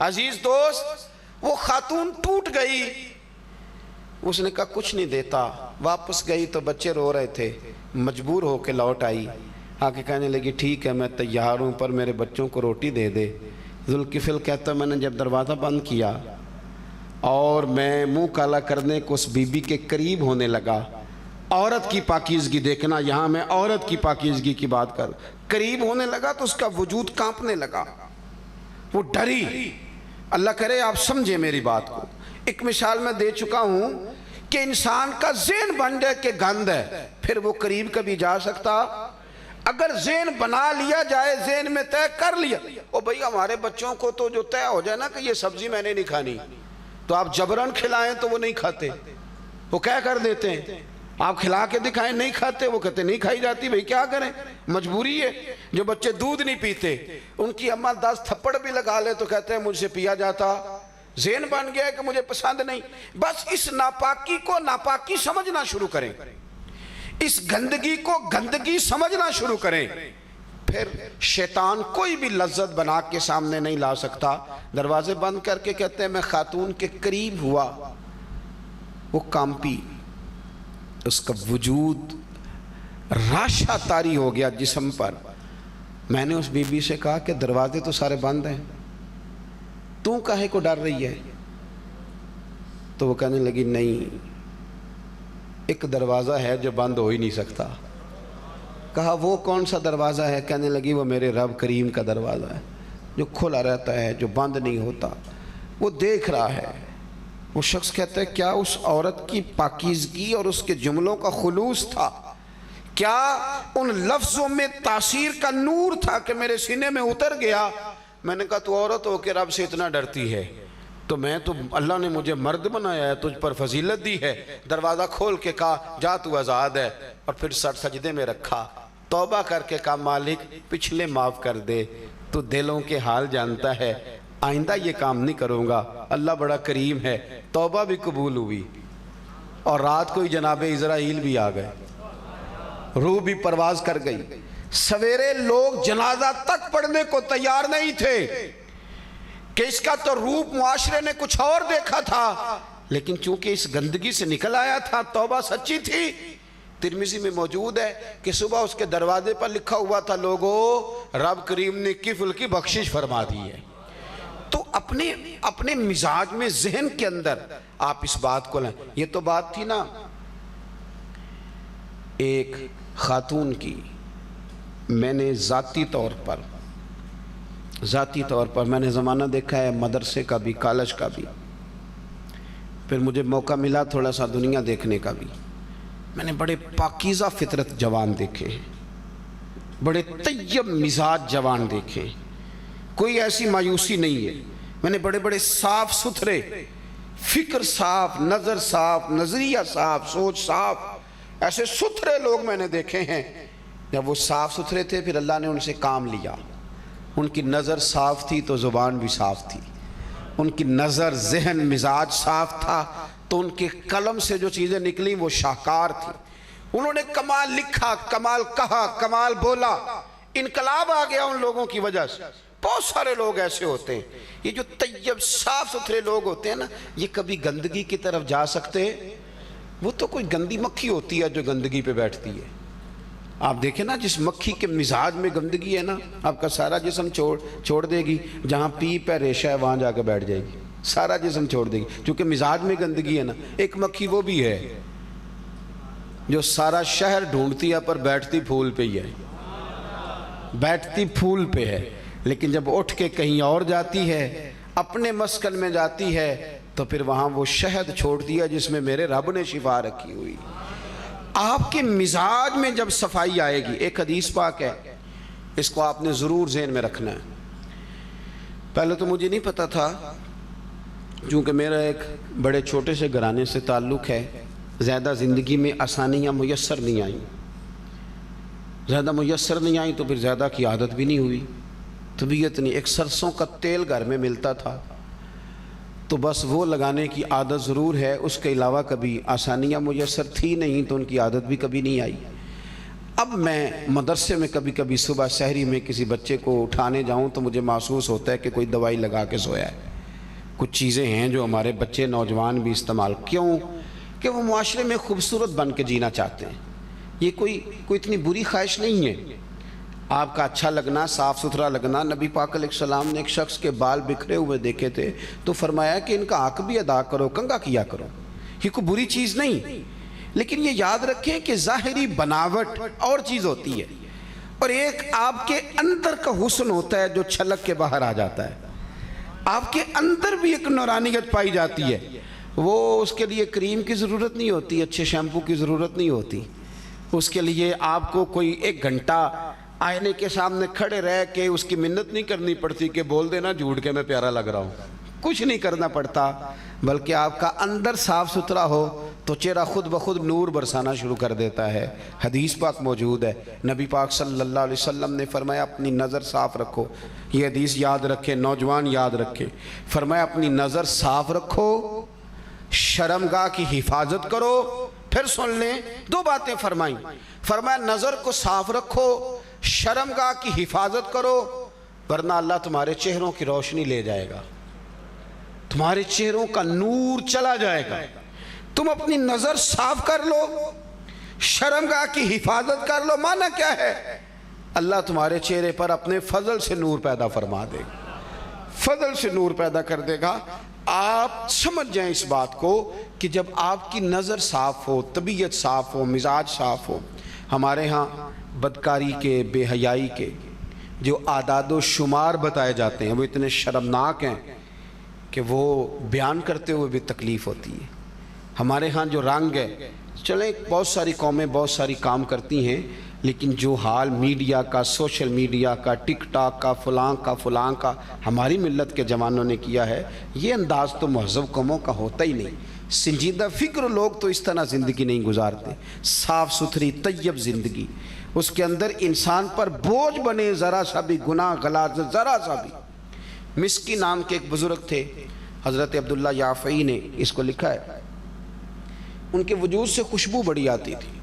عزیز دوست وہ خاتون ٹوٹ گئی، اس نے کہا کچھ نہیں دیتا، واپس گئی تو بچے رو رہے تھے، مجبور ہو کے لوٹ آئی، آ کے کہنے لگی ٹھیک ہے میں تیار ہوں پر میرے بچوں کو روٹی دے دے۔ ذوالکفل کہتا میں نے جب دروازہ بند کیا اور میں منہ کالا کرنے کو اس بی بی کے قریب ہونے لگا، عورت کی پاکیزگی دیکھنا، یہاں میں عورت کی پاکیزگی کی بات کر، قریب ہونے لگا تو اس کا وجود کانپنے لگا، وہ ڈری۔ اللہ کرے آپ سمجھے میری بات کو۔ ایک مثال میں دے چکا ہوں کہ انسان کا ذہن بن جائے کہ گند ہے، پھر وہ قریب کبھی جا سکتا؟ اگر ذہن بنا لیا جائے، ذہن میں طے کر لیا، او بھئی ہمارے بچوں کو تو جو طے ہو جائے نا کہ یہ سبزی میں نے نہیں کھانی، تو آپ جبرن کھلائیں تو وہ نہیں کھاتے، وہ کیا کر دیتے ہیں، آپ کھلا کے دکھائیں نہیں کھاتے، وہ کہتے نہیں کھائی جاتی، بھئی کیا کریں، مجبوری ہے۔ جو بچے دودھ نہیں پیتے، ان کی اماں 10 تھپڑ بھی لگا لے تو کہتے ہیں مجھ سے پیا جاتا، ذہن بن گیا ہے کہ مجھے پسند نہیں۔ بس اس ناپاکی کو ناپاکی سمجھنا شروع کریں، اس گندگی کو گندگی سمجھنا شروع کریں، پھر شیطان کوئی بھی لذت بنا کے سامنے نہیں لا سکتا۔ دروازے بند کر کے کہتے ہیں میں خاتون کے قریب ہوا، وہ کانپی، اس کا وجود راشا طاری ہو گیا جسم پر۔ میں نے اس بی بی سے کہا کہ دروازے تو سارے بند ہیں، تو کاہے کو ڈر رہی ہے؟ تو وہ کہنے لگی نہیں، ایک دروازہ ہے جو بند ہو ہی نہیں سکتا۔ کہا وہ کون سا دروازہ ہے؟ کہنے لگی وہ میرے رب کریم کا دروازہ ہے جو کھلا رہتا ہے، جو بند نہیں ہوتا، وہ دیکھ رہا ہے۔ وہ شخص کہتا ہے کیا اس عورت کی پاکیزگی اور اس کے جملوں کا خلوص تھا؟ کیا ان لفظوں میں تاثیر کا نور تھا کہ میرے سینے میں اتر گیا؟ میں نے کہا تو عورت ہو کے رب سے اتنا ڈرتی ہے تو میں تو اللہ نے مجھے مرد بنایا ہے، تجھ پر فضیلت دی ہے۔ دروازہ کھول کے کہا جا تو آزاد ہے، اور پھر سر سجدے میں رکھا، توبہ کر کے کہا مالک پچھلے معاف کر دے، تو دلوں کے حال جانتا ہے، آئندہ یہ کام نہیں کروں گا، اللہ بڑا کریم ہے۔ توبہ بھی قبول ہوئی، اور رات کو ہی جناب اسرائیل بھی آ گئے، روح بھی پرواز کر گئی۔ سویرے لوگ جنازہ تک پڑھنے کو تیار نہیں تھے کہ اس کا تو روپ معاشرے نے کچھ اور دیکھا تھا، لیکن چونکہ اس گندگی سے نکل آیا تھا، توبہ سچی تھی۔ ترمذی میں موجود ہے کہ صبح اس کے دروازے پر لکھا ہوا تھا لوگو رب کریم نے کفل کی بخشش فرما دی ہے۔ تو اپنے مزاج میں، ذہن کے اندر آپ اس بات کو لیں۔ یہ تو بات تھی نا ایک خاتون کی، میں نے ذاتی طور پر میں نے زمانہ دیکھا ہے مدرسے کا بھی، کالج کا بھی، پھر مجھے موقع ملا تھوڑا سا دنیا دیکھنے کا بھی۔ میں نے بڑے پاکیزہ فطرت جوان دیکھے ہیں، بڑے طیب مزاج جوان دیکھے، کوئی ایسی مایوسی نہیں ہے۔ میں نے بڑے بڑے صاف ستھرے، فکر صاف، نظر صاف، نظریہ صاف، سوچ صاف، ایسے ستھرے لوگ میں نے دیکھے ہیں۔ جب وہ صاف ستھرے تھے پھر اللہ نے ان سے کام لیا، ان کی نظر صاف تھی تو زبان بھی صاف تھی، ان کی نظر، ذہن، مزاج صاف تھا تو ان کے قلم سے جو چیزیں نکلی وہ شاہکار تھی۔ انہوں نے کمال لکھا، کمال کہا، کمال بولا، انقلاب آ گیا ان لوگوں کی وجہ سے۔ بہت سارے لوگ ایسے ہوتے ہیں، یہ جو طیب صاف ستھرے لوگ ہوتے ہیں نا، یہ کبھی گندگی کی طرف جا سکتے ہیں؟ وہ تو کوئی گندی مکھی ہوتی ہے جو گندگی پہ بیٹھتی ہے۔ آپ دیکھیں نا جس مکھی کے مزاج میں گندگی ہے نا، آپ کا سارا جسم چھوڑ دے گی، جہاں پیپ ہے ریشہ ہے وہاں جا کے بیٹھ جائے گی، سارا جسم چھوڑ دے گی، کیونکہ مزاج میں گندگی ہے نا۔ ایک مکھی وہ بھی ہے جو سارا شہر ڈھونڈتی ہے پر بیٹھتی پھول پہ ہی ہے، بیٹھتی پھول پہ ہے، لیکن جب اٹھ کے کہیں اور جاتی ہے، اپنے مسکن میں جاتی ہے، تو پھر وہاں وہ شہد چھوڑ دیا جس میں میرے رب نے شفا رکھی ہوئی۔ آپ کے مزاج میں جب صفائی آئے گی، ایک حدیث پاک ہے، اس کو آپ نے ضرور ذہن میں رکھنا ہے۔ پہلے تو مجھے نہیں پتا تھا، چونکہ میرا ایک بڑے چھوٹے سے گھرانے سے تعلق ہے، زیادہ زندگی میں آسانیاں میسر نہیں آئیں، تو پھر زیادہ کی عادت بھی نہیں ہوئی، طبیعت نہیں۔ ایک سرسوں کا تیل گھر میں ملتا تھا تو بس وہ لگانے کی عادت ضرور ہے، اس کے علاوہ کبھی آسانیاں میسر تھی نہیں تو ان کی عادت بھی کبھی نہیں آئی۔ اب میں مدرسے میں کبھی کبھی صبح سحری میں کسی بچے کو اٹھانے جاؤں تو مجھے محسوس ہوتا ہے کہ کوئی دوائی لگا کے سویا ہے، کچھ چیزیں ہیں جو ہمارے بچے نوجوان بھی استعمال کیوں کہ وہ معاشرے میں خوبصورت بن کے جینا چاہتے ہیں. یہ کوئی اتنی بری خواہش نہیں ہے. آپ کا اچھا لگنا، صاف ستھرا لگنا. نبی پاک علیہ السلام نے ایک شخص کے بال بکھرے ہوئے دیکھے تھے تو فرمایا کہ ان کا حق بھی ادا کرو، کنگھا کیا کرو. یہ کوئی بری چیز نہیں، لیکن یہ یاد رکھیں کہ ظاہری بناوٹ اور چیز ہوتی ہے اور ایک آپ کے اندر کا حسن ہوتا ہے جو چھلک کے باہر آ جاتا ہے. آپ کے اندر بھی ایک نورانیت پائی جاتی ہے. وہ اس کے لیے کریم کی ضرورت نہیں ہوتی، اچھے شیمپو کی ضرورت نہیں ہوتی. اس کے لیے آپ کو کوئی 1 گھنٹہ آئینے کے سامنے کھڑے رہ کے اس کی منت نہیں کرنی پڑتی کہ بول دینا جھوٹ کے میں پیارا لگ رہا ہوں. کچھ نہیں کرنا پڑتا، بلکہ آپ کا اندر صاف ستھرا ہو تو چہرہ خود بخود نور برسانا شروع کر دیتا ہے. حدیث پاک موجود ہے، نبی پاک صلی اللہ علیہ وسلم نے فرمایا اپنی نظر صاف رکھو. یہ حدیث یاد رکھے، نوجوان یاد رکھے. فرمایا اپنی نظر صاف رکھو، شرمگاہ کی حفاظت کرو. پھر سن لیں 2 باتیں فرمائیں. فرمایا نظر کو صاف رکھو، شرمگاہ کی حفاظت کرو، ورنہ اللہ تمہارے چہروں کی روشنی لے جائے گا، تمہارے چہروں کا نور چلا جائے گا. تم اپنی نظر صاف کر لو، شرمگاہ کی حفاظت کر لو. معنی کیا ہے؟ اللہ تمہارے چہرے پر اپنے فضل سے نور پیدا فرما دے گا، فضل سے نور پیدا کر دے گا. آپ سمجھ جائیں اس بات کو کہ جب آپ کی نظر صاف ہو، طبیعت صاف ہو، مزاج صاف ہو. ہمارے ہاں بدکاری کے، بے حیائی کے جو اعداد و شمار بتائے جاتے ہیں وہ اتنے شرمناک ہیں کہ وہ بیان کرتے ہوئے بھی تکلیف ہوتی ہے. ہمارے ہاں جو رنگ ہے، چلیں بہت ساری قومیں بہت ساری کام کرتی ہیں، لیکن جو حال میڈیا کا، سوشل میڈیا کا، ٹک ٹاک کا، فلاں کا ہماری ملت کے جوانوں نے کیا ہے، یہ انداز تو مہذب قوموں کا ہوتا ہی نہیں. سنجیدہ فکر لوگ تو اس طرح زندگی نہیں گزارتے. صاف ستھری طیب زندگی، اس کے اندر انسان پر بوجھ بنے ذرا سا بھی گناہ غلاظت، ذرا سا بھی. مسکی نام کے ایک بزرگ تھے، حضرت عبداللہ یافعی نے اس کو لکھا ہے. ان کے وجود سے خوشبو بڑی آتی تھی.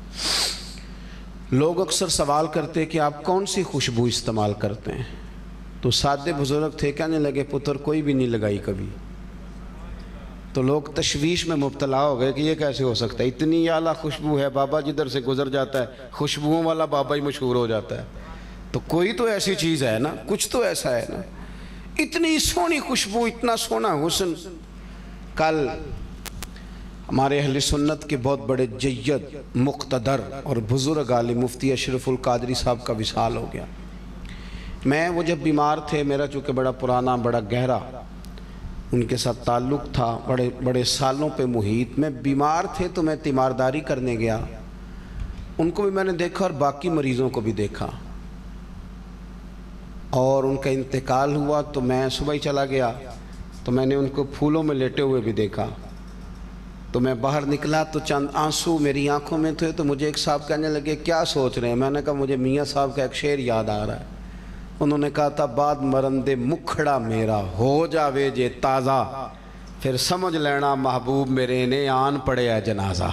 لوگ اکثر سوال کرتے کہ آپ کون سی خوشبو استعمال کرتے ہیں؟ تو سادے بزرگ تھے، کہنے لگے پتر کوئی بھی نہیں لگائی کبھی. تو لوگ تشویش میں مبتلا ہو گئے کہ یہ کیسے ہو سکتا ہے، اتنی اعلیٰ خوشبو ہے، بابا جدھر سے گزر جاتا ہے خوشبوؤں والا بابا ہی مشہور ہو جاتا ہے. تو کوئی تو ایسی چیز ہے نا، کچھ تو ایسا ہے نا. اتنی سونی خوشبو، اتنا سونا حسن. کل ہمارے اہل سنت کے بہت بڑے جید، مقتدر اور بزرگ عالم مفتی اشرف القادری صاحب کا وصال ہو گیا. میں وہ جب بیمار تھے، میرا چونکہ بڑا پرانا، بڑا گہرا ان کے ساتھ تعلق تھا، بڑے سالوں پہ محیط. میں بیمار تھے تو میں تیمارداری کرنے گیا. ان کو بھی میں نے دیکھا اور باقی مریضوں کو بھی دیکھا. اور ان کا انتقال ہوا تو میں صبح ہی چلا گیا تو میں نے ان کو پھولوں میں لیٹے ہوئے بھی دیکھا. تو میں باہر نکلا تو چند آنسو میری آنکھوں میں تھے. تو مجھے ایک صاحب کہنے لگے کیا سوچ رہے ہیں؟ میں نے کہا مجھے میاں صاحب کا ایک شعر یاد آ رہا ہے. انہوں نے کہا تھا بعد مرندے مکھڑا میرا ہو جاوے جے تازہ، پھر سمجھ لینا محبوب میرے نے آن پڑے ہے جنازہ.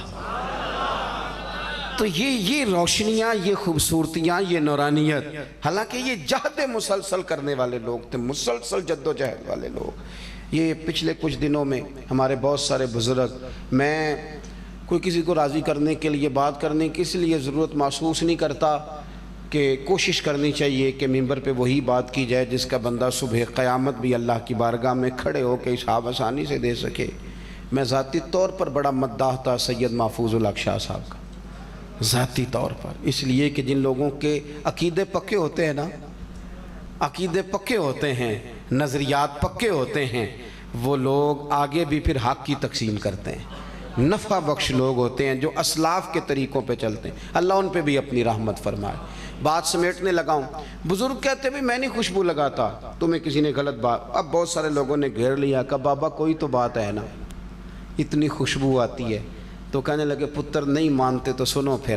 تو یہ روشنیاں، یہ خوبصورتیاں، یہ نورانیت، حالانکہ یہ جہد مسلسل کرنے والے لوگ تھے، مسلسل جد و جہد والے لوگ. یہ پچھلے کچھ دنوں میں ہمارے بہت سارے بزرگ، میں کوئی کسی کو راضی کرنے کے لیے بات کرنے کی اس لیے ضرورت محسوس نہیں کرتا کہ کوشش کرنی چاہیے کہ ممبر پہ وہی بات کی جائے جس کا بندہ صبح قیامت بھی اللہ کی بارگاہ میں کھڑے ہو کے حساب آسانی سے دے سکے. میں ذاتی طور پر بڑا مداح تھا سید محفوظ الحق شاہ صاحب کا، ذاتی طور پر، اس لیے کہ جن لوگوں کے عقیدے پکے ہوتے ہیں نا، عقیدے پکے ہوتے ہیں، نظریات پکے ہوتے ہیں، وہ لوگ آگے بھی پھر حق کی تقسیم کرتے ہیں. نفع بخش لوگ ہوتے ہیں جو اسلاف کے طریقوں پہ چلتے ہیں. اللہ ان پہ بھی اپنی رحمت فرمائے. بات سمیٹنے لگا ہوں. بزرگ کہتے بھی میں نہیں خوشبو لگاتا، تمہیں کسی نے غلط بات. اب بہت سارے لوگوں نے گھیر لیا کہ بابا کوئی تو بات ہے نا، اتنی خوشبو آتی ہے. تو کہنے لگے پتر نہیں مانتے تو سنو. پھر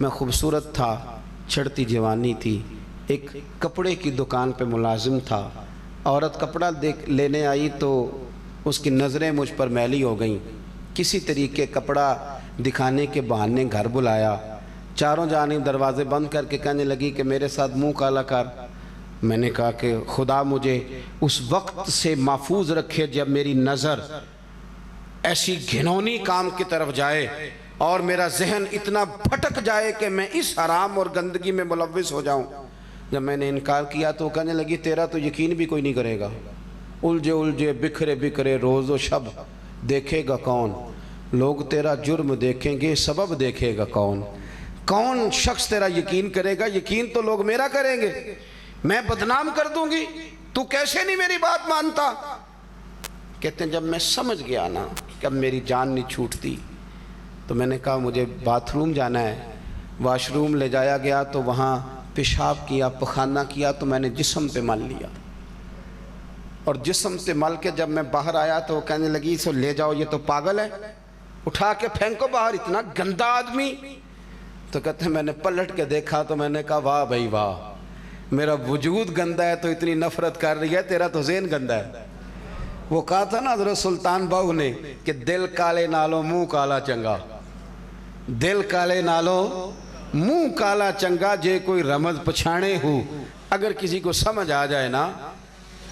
میں خوبصورت تھا، چڑھتی جوانی تھی، ایک کپڑے کی دکان پہ ملازم تھا. عورت کپڑا لینے آئی تو اس کی نظریں مجھ پر میلی ہو گئیں. کسی طریقے کپڑا دکھانے کے بہانے گھر بلایا، چاروں جانب دروازے بند کر کے کہنے لگی کہ میرے ساتھ منہ کالا کر. میں نے کہا کہ خدا مجھے اس وقت سے محفوظ رکھے جب میری نظر ایسی گھنونی کام کی طرف جائے اور میرا ذہن اتنا بھٹک جائے کہ میں اس حرام اور گندگی میں ملوث ہو جاؤں۔ جب میں نے انکار کیا تو کہنے لگی تیرا تو یقین بھی کوئی نہیں کرے گا، الجھے الجھے بکھرے بکھرے روز و شب دیکھے گا کون؟ لوگ تیرا جرم دیکھیں گے، سبب دیکھے گا کون؟ کون شخص تیرا یقین کرے گا؟ یقین تو لوگ میرا کریں گے، میں بدنام کر دوں گی، تو کیسے نہیں میری بات مانتا؟ کہتے ہیں جب میں سمجھ گیا نا کہ اب میری جان نہیں چھوٹتی تو میں نے کہا مجھے باتھ روم جانا ہے۔ واش روم لے جایا گیا تو وہاں پیشاب کیا، پخانہ کیا تو میں نے جسم پہ مل لیا، اور جسم سے مل کے جب میں باہر آیا تو وہ کہنے لگی سو لے جاؤ، یہ تو پاگل ہے، اٹھا کے پھینکو باہر، اتنا گندا آدمی۔ تو کہتے ہیں میں نے پلٹ کے دیکھا تو میں نے کہا واہ بھائی واہ، میرا وجود گندا ہے تو اتنی نفرت کر رہی ہے، تیرا تو ذہن گندا ہے۔ وہ کہا تھا نا حضرت سلطان باہو نے کہ دل کالے نالو منہ کالا چنگا، دل کالے نالو منہ کالا چنگا، جے کوئی رمز پچھانے ہو، اگر کسی کو سمجھ آ جائے نا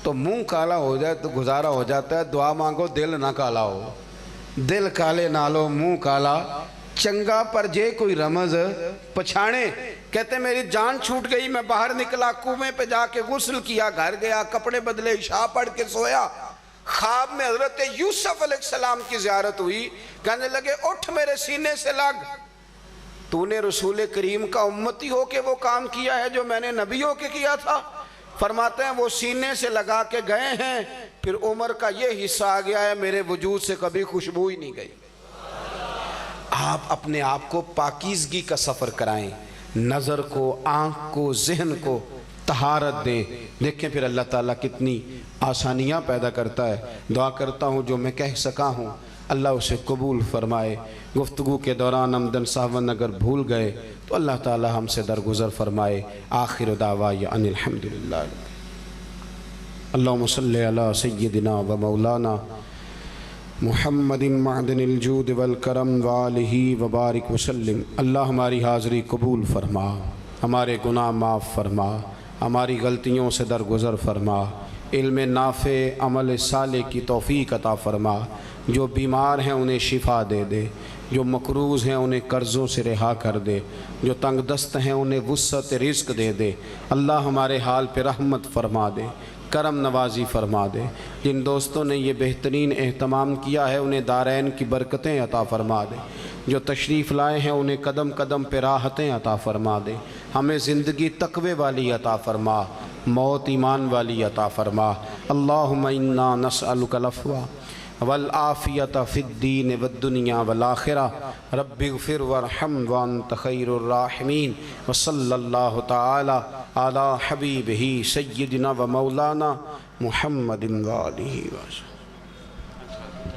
تو منہ کالا ہو جائے تو گزارا ہو جاتا ہے، دعا مانگو دل نہ کالا ہو۔ دل کالے نالو منہ کالا چنگا، پر جے کوئی رمز پچھانے۔ کہتے میری جان چھوٹ گئی، میں باہر نکلا، کنویں پہ جا کے غسل کیا، گھر گیا، کپڑے بدلے، عشاء پڑھ کے سویا۔ خواب میں حضرت یوسف علیہ السلام کی زیارت ہوئی، کہنے لگے اٹھ میرے سینے سے لگ، تو نے رسول کریم کا امتی ہو کے وہ کام کیا ہے جو میں نے نبی ہو کے کیا تھا۔ فرماتے ہیں وہ سینے سے لگا کے گئے ہیں، پھر عمر کا یہ حصہ آ گیا ہے میرے وجود سے کبھی خوشبو ہی نہیں گئی۔ آپ اپنے آپ کو پاکیزگی کا سفر کرائیں، نظر کو، آنکھ کو، ذہن کو طہارت دیں، دیکھیں پھر اللہ تعالیٰ کتنی آسانیاں پیدا کرتا ہے۔ دعا کرتا ہوں جو میں کہہ سکا ہوں اللہ اسے قبول فرمائے۔ گفتگو کے دوران عمدن سہون اگر بھول گئے تو اللہ تعالیٰ ہم سے درگزر فرمائے۔ آخر دعوایا ان الحمدللہ۔ اللہم صلی علی سیدنا و مولانا محمد معدن الجود والکرم وآلہ وبارک وسلم۔ اللہ ہماری حاضری قبول فرما، ہمارے گناہ معاف فرما، ہماری غلطیوں سے درگزر فرما، علم نافع عمل صالح کی توفیق عطا فرما۔ جو بیمار ہیں انہیں شفا دے دے، جو مقروض ہیں انہیں قرضوں سے رہا کر دے، جو تنگ دست ہیں انہیں وسعت رزق دے دے۔ اللہ ہمارے حال پہ رحمت فرما دے، کرم نوازی فرما دے۔ جن دوستوں نے یہ بہترین اہتمام کیا ہے انہیں دارین کی برکتیں عطا فرما دے، جو تشریف لائے ہیں انہیں قدم قدم پہ راحتیں عطا فرما دے۔ ہمیں زندگی تقوی والی عطا فرما، موت ایمان والی عطا فرما۔ اللہم انا نسألک العفو والعافیۃ فی الدین والدنیا والآخرہ۔ رب اغفر وارحم وانت خیر الراحمین۔ وصلی اللہ تعالی علی حبیبہ سیدنا و مولانا محمد وآلہ وسلم۔